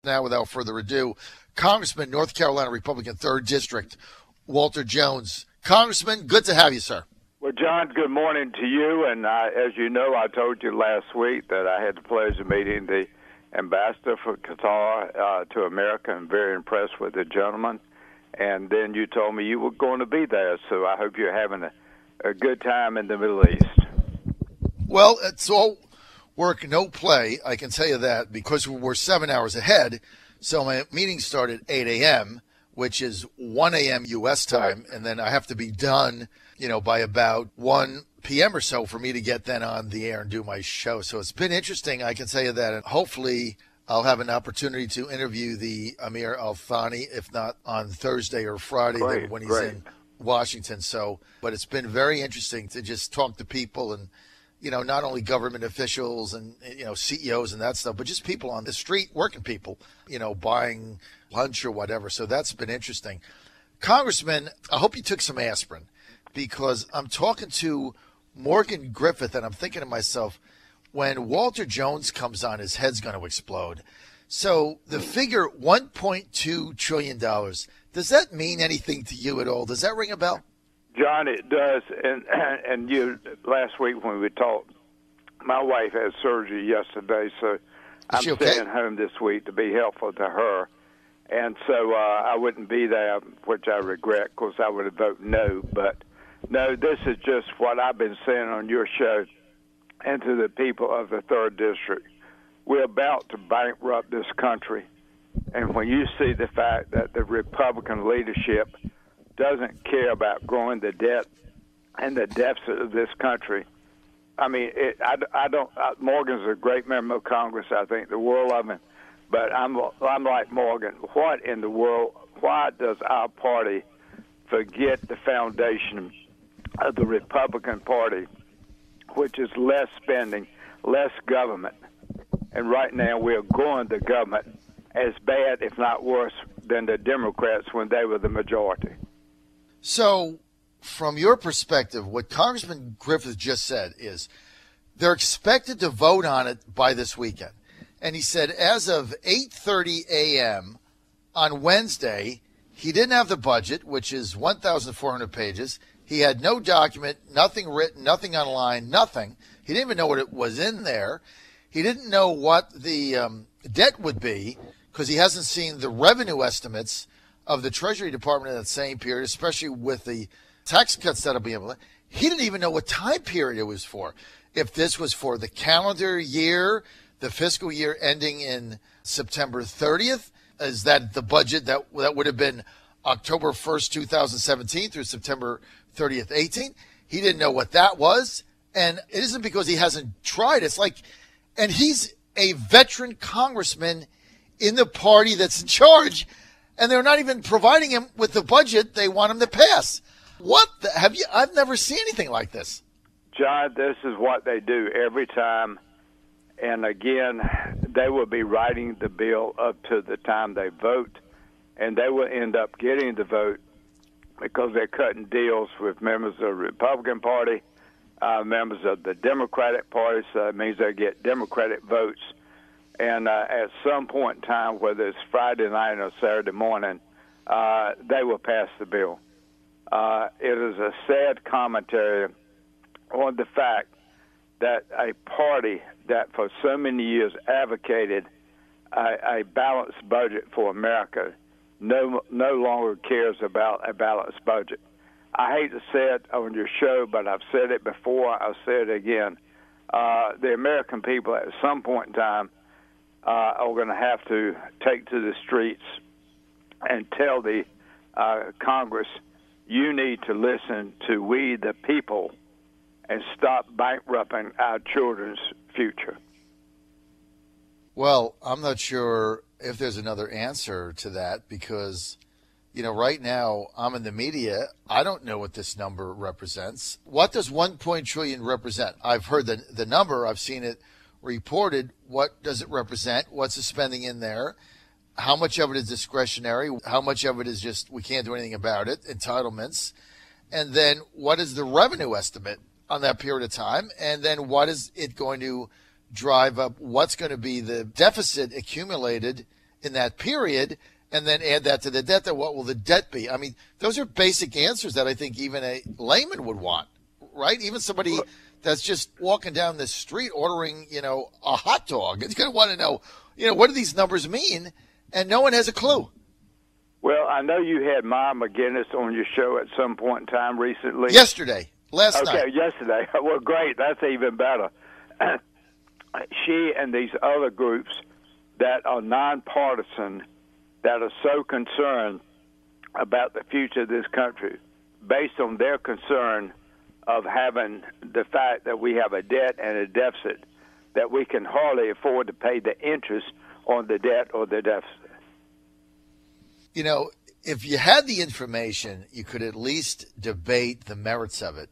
Now, without further ado, Congressman, North Carolina Republican, 3rd District, Walter Jones. Congressman, good to have you, sir. Well, John, good morning to you. And as you know, I told you last week that I had the pleasure of meeting the ambassador for Qatar to America. I'm very impressed with the gentleman. And then you told me you were going to be there, so I hope you're having a good time in the Middle East. Well, it's all work, no play. I can tell you that because we're 7 hours ahead. So my meeting started at 8 a.m., which is 1 a.m. U.S. time, and then I have to be done, by about 1 p.m. or so for me to get then on the air and do my show. So it's been interesting, I can tell you that, and hopefully I'll have an opportunity to interview the Amir Al-Thani, if not on Thursday or Friday when he's in Washington. So, but it's been very interesting to just talk to people and, not only government officials and, CEOs and that stuff, but just people on the street, working people, buying lunch or whatever. So that's been interesting. Congressman, I hope you took some aspirin because I'm talking to Morgan Griffith and I'm thinking to myself, when Walter Jones comes on, his head's going to explode. So the figure $1.2 trillion, does that mean anything to you at all? Does that ring a bell? John, it does. And you, last week when we talked, my wife had surgery yesterday, so I'm staying home this week to be helpful to her. And so I wouldn't be there, which I regret, because I would have voted no. But no, this is just what I've been saying on your show and to the people of the 3rd District. We're about to bankrupt this country. And when you see the fact that the Republican leadership doesn't care about growing the debt and the deficit of this country, I mean, Morgan's a great member of Congress. I think the world of him. But I'm like Morgan. What in the world, why does our party forget the foundation of the Republican Party, which is less spending, less government? And right now we're going to government as bad, if not worse, than the Democrats when they were the majority. So, from your perspective, what Congressman Griffith just said is they're expected to vote on it by this weekend. And he said as of 8:30 a.m. on Wednesday, he didn't have the budget, which is 1,400 pages. He had no document, nothing written, nothing online, nothing. He didn't even know what it was in there. He didn't know what the debt would be because he hasn't seen the revenue estimates of the Treasury Department in that same period, especially with the tax cuts that'll be able to. He didn't even know what time period it was for. If this was for the calendar year, the fiscal year ending in September 30th, is that the budget that would have been October 1st, 2017 through September 30th, 18? He didn't know what that was. And it isn't because he hasn't tried. It's like, and he's a veteran congressman in the party that's in charge, and they're not even providing him with the budget they want him to pass. I've never seen anything like this. John, this is what they do every time. And again, they will be writing the bill up to the time they vote, and they will end up getting the vote because they're cutting deals with members of the Republican Party, members of the Democratic Party, so it means they get Democratic votes. And at some point in time, whether it's Friday night or Saturday morning, they will pass the bill. It is a sad commentary on the fact that a party that for so many years advocated a balanced budget for America no longer cares about a balanced budget. I hate to say it on your show, but I've said it before, I'll say it again. The American people at some point in time are going to have to take to the streets and tell the Congress, you need to listen to we the people and stop bankrupting our children's future. Well, I'm not sure if there's another answer to that because, right now I'm in the media. I don't know what this number represents. What does $1 trillion represent? I've heard the number. I've seen it reported. What does it represent? What's the spending in there? How much of it is discretionary? How much of it is just we can't do anything about it, entitlements? And then what is the revenue estimate on that period of time? And then what is it going to drive up? What's going to be the deficit accumulated in that period, and then add that to the debt. Then what will the debt be? I mean, those are basic answers that I think even a layman would want, right? Even somebody that's just walking down the street ordering, a hot dog is going to want to know, what do these numbers mean? And no one has a clue. Well, I know you had Maya McGinnis on your show at some point in time recently. Last night. Okay, yesterday. Well, great. That's even better. She and these other groups that are nonpartisan, that are so concerned about the future of this country, based on their concern of having the fact that we have a debt and a deficit, that we can hardly afford to pay the interest on the debt or the deficit. If you had the information, you could at least debate the merits of it.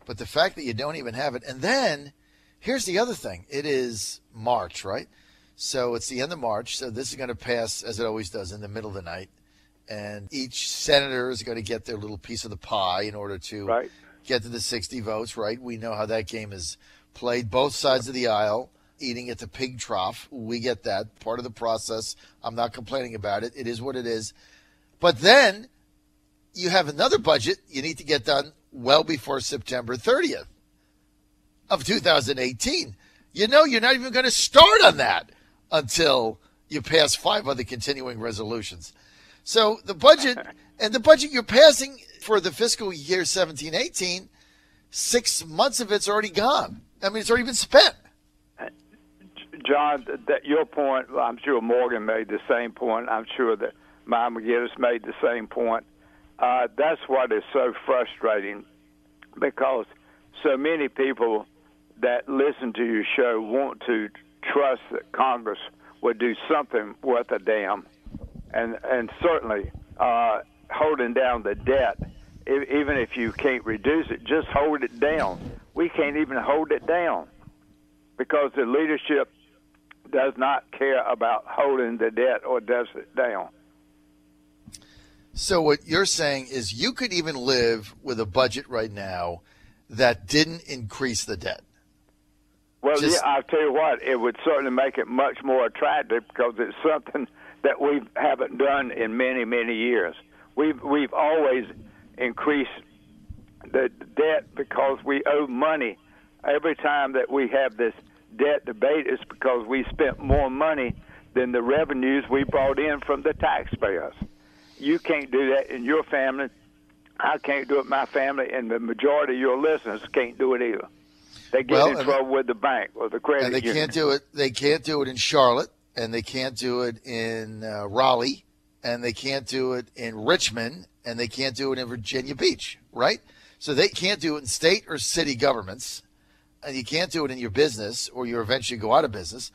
But the fact that you don't even have it, and then here's the other thing. It is March, right? So it's the end of March. So this is going to pass, as it always does, in the middle of the night. And each senator is going to get their little piece of the pie in order to get to the 60 votes, right? We know how that game is played. Both sides of the aisle, eating at the pig trough. We get that. Part of the process. I'm not complaining about it. It is what it is. But then you have another budget you need to get done well before September 30th of 2018. You're not even going to start on that until you pass 5 other continuing resolutions. So the budget, and the budget you're passing for the fiscal year 17-18, 6 months of it's already gone. I mean, it's already been spent. John, your point, I'm sure Morgan made the same point. I'm sure that Maya McGinnis made the same point. That's what is so frustrating, because so many people that listen to your show want to trust that Congress would do something worth a damn, and certainly holding down the debt, even if you can't reduce it, just hold it down. We can't even hold it down because the leadership does not care about holding the debt or deficit down. So what you're saying is you could even live with a budget right now that didn't increase the debt. Well, I'll tell you what, it would certainly make it much more attractive because it's something that we haven't done in many, many years. We've always increased the debt because we owe money. Every time that we have this debt debate, it's because we spent more money than the revenues we brought in from the taxpayers. You can't do that in your family. I can't do it in my family, and the majority of your listeners can't do it either. They get in trouble with the bank or the credit union. Can't do it. They can't do it in Charlotte, and they can't do it in Raleigh, and they can't do it in Richmond, and they can't do it in Virginia Beach, right? So they can't do it in state or city governments, and you can't do it in your business, or you eventually go out of business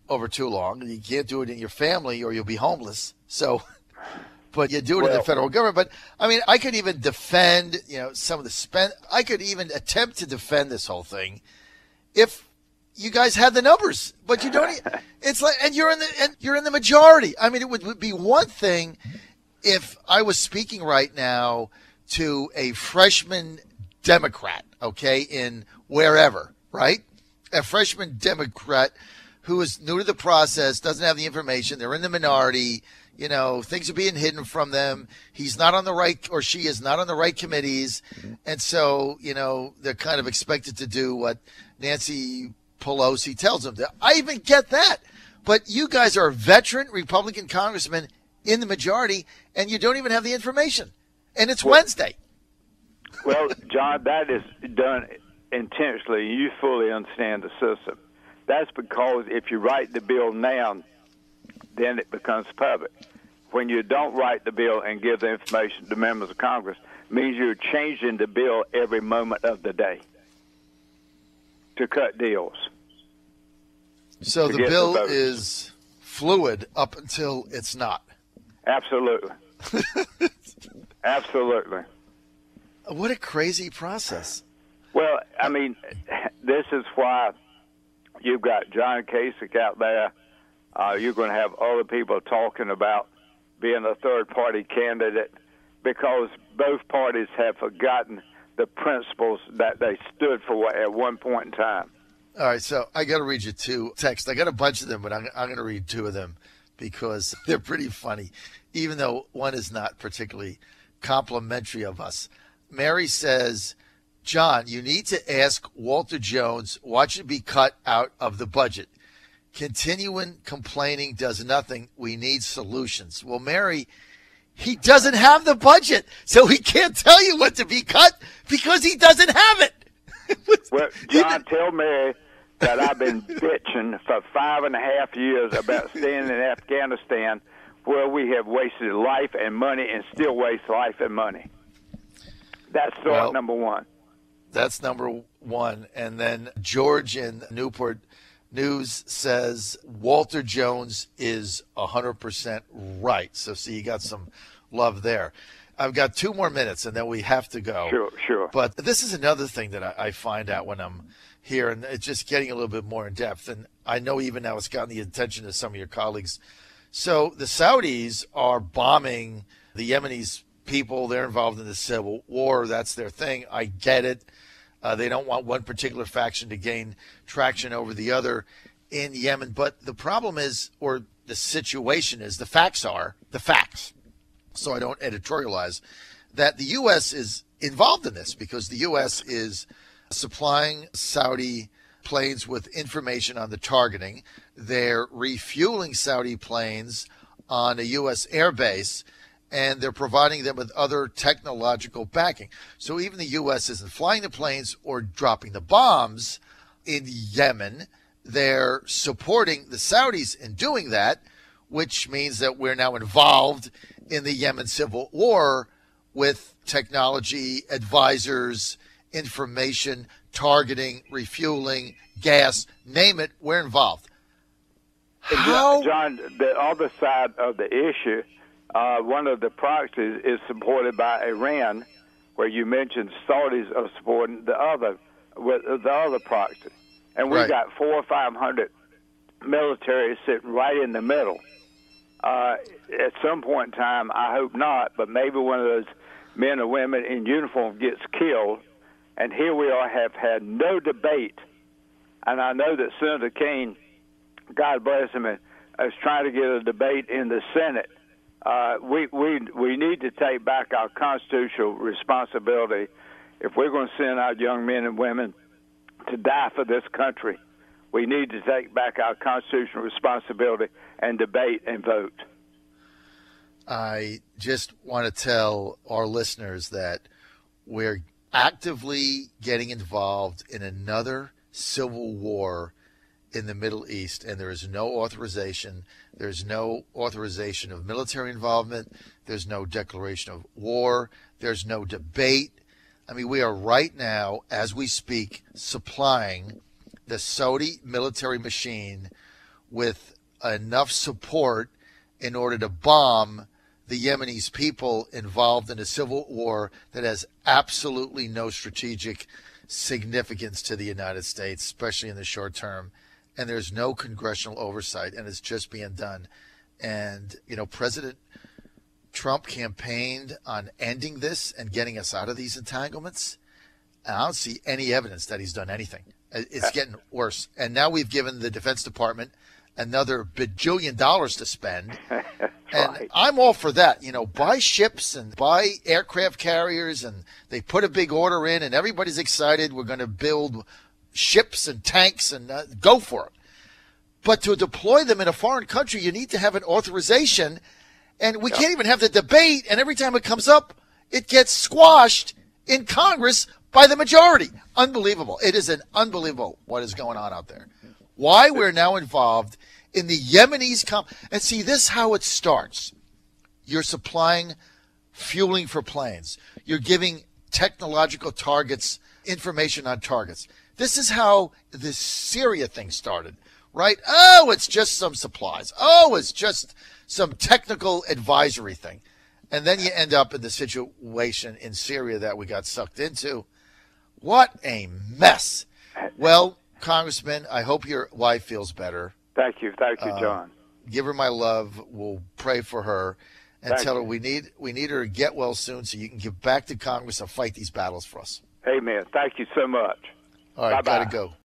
over too long, and you can't do it in your family, or you'll be homeless. So, but you do it in the federal government. But I mean, I could even defend, some of the spend. I could even attempt to defend this whole thing if you guys had the numbers, but you don't. It's like, and you're in the majority. I mean, it would be one thing if I was speaking right now to a freshman Democrat, okay, in wherever, right? A freshman Democrat who is new to the process, doesn't have the information. They're in the minority. Things are being hidden from them. He's not on the right, or she is not on the right committees. And so, they're kind of expected to do what Nancy Pelosi tells them to. I even get that. But you guys are veteran Republican congressmen in the majority, and you don't even have the information. And it's Wednesday. Well, John, that is done intentionally. You fully understand the system. That's because if you write the bill now, then it becomes public. When you don't write the bill and give the information to members of Congress, it means you're changing the bill every moment of the day to cut deals. So the bill is fluid up until it's not. Absolutely. Absolutely. What a crazy process. Well, I mean, this is why you've got John Kasich out there. You're going to have other people talking about being a third-party candidate because both parties have forgotten the principles that they stood for at one point in time. All right, so I got to read you 2 texts. I got a bunch of them, but I'm going to read 2 of them because they're pretty funny, even though one is not particularly complimentary of us. Mary says, John, you need to ask Walter Jones what should be cut out of the budget. Continuing complaining does nothing. We need solutions. Well, Mary, he doesn't have the budget, so he can't tell you what to be cut because he doesn't have it. Well, John, tell Mary that I've been bitching for 5.5 years about staying in Afghanistan, where we have wasted life and money and still waste life and money. That's number one. That's number one. And then George in Newport News says Walter Jones is 100% right. So, see, you got some love there. I've got 2 more minutes, and then we have to go. Sure. But this is another thing that I find out when I'm here, and it's just getting a little bit more in depth. And I know even now it's gotten the attention of some of your colleagues. So the Saudis are bombing the Yemenis people. They're involved in the civil war. That's their thing. I get it. They don't want one particular faction to gain traction over the other in Yemen. But the problem is, or the situation is, the facts are the facts. So I don't editorialize that the U.S. is involved in this because the U.S. is supplying Saudi planes with information on the targeting. They're refueling Saudi planes on a U.S. airbase, and they're providing them with other technological backing. So even the U.S. isn't flying the planes or dropping the bombs in Yemen. They're supporting the Saudis in doing that, which means that we're now involved in the Yemen civil war with technology, advisors, information, targeting, refueling, gas, name it, we're involved. How? John, the other side of the issue, one of the proxies is supported by Iran, where you mentioned Saudis are supporting the other proxy. And we've got 400 or 500 military sitting right in the middle. At some point in time, I hope not, but maybe one of those men or women in uniform gets killed, and here we are, have had no debate. And I know that Senator Kane, God bless him, is trying to get a debate in the Senate. We need to take back our constitutional responsibility if we're going to send our young men and women to die for this country. We need to take back our constitutional responsibility and debate and vote. I just want to tell our listeners that we're actively getting involved in another civil war in the Middle East, and there is no authorization. There's no authorization of military involvement. There's no declaration of war. There's no debate. I mean, we are right now, as we speak, supplying the Saudi military machine with enough support in order to bomb the Yemenis people involved in a civil war that has absolutely no strategic significance to the United States, especially in the short term. And there's no congressional oversight, and it's just being done. And, you know, President Trump campaigned on ending this and getting us out of these entanglements. And I don't see any evidence that he's done anything. It's getting worse. And now we've given the Defense Department another bajillion dollars to spend. And I'm all for that. You know, buy ships and buy aircraft carriers, and they put a big order in, and everybody's excited. We're going to build ships and tanks and go for it. But to deploy them in a foreign country, you need to have an authorization. And we can't even have the debate. And every time it comes up, it gets squashed in Congress by the majority. Unbelievable. It is an unbelievable what is going on out there. Why we're now involved in the Yemenis. And see, this is how it starts. You're supplying fueling for planes. You're giving technological targets, information on targets. This is how the Syria thing started, right? Oh, it's just some supplies. Oh, it's just some technical advisory thing. And then you end up in the situation in Syria that we got sucked into. What a mess. Well, Congressman, I hope your wife feels better. Thank you, John. Give her my love. We'll pray for her and tell her we need her to get well soon so you can get back to Congress and fight these battles for us. Amen. Thank you so much. All right, gotta go.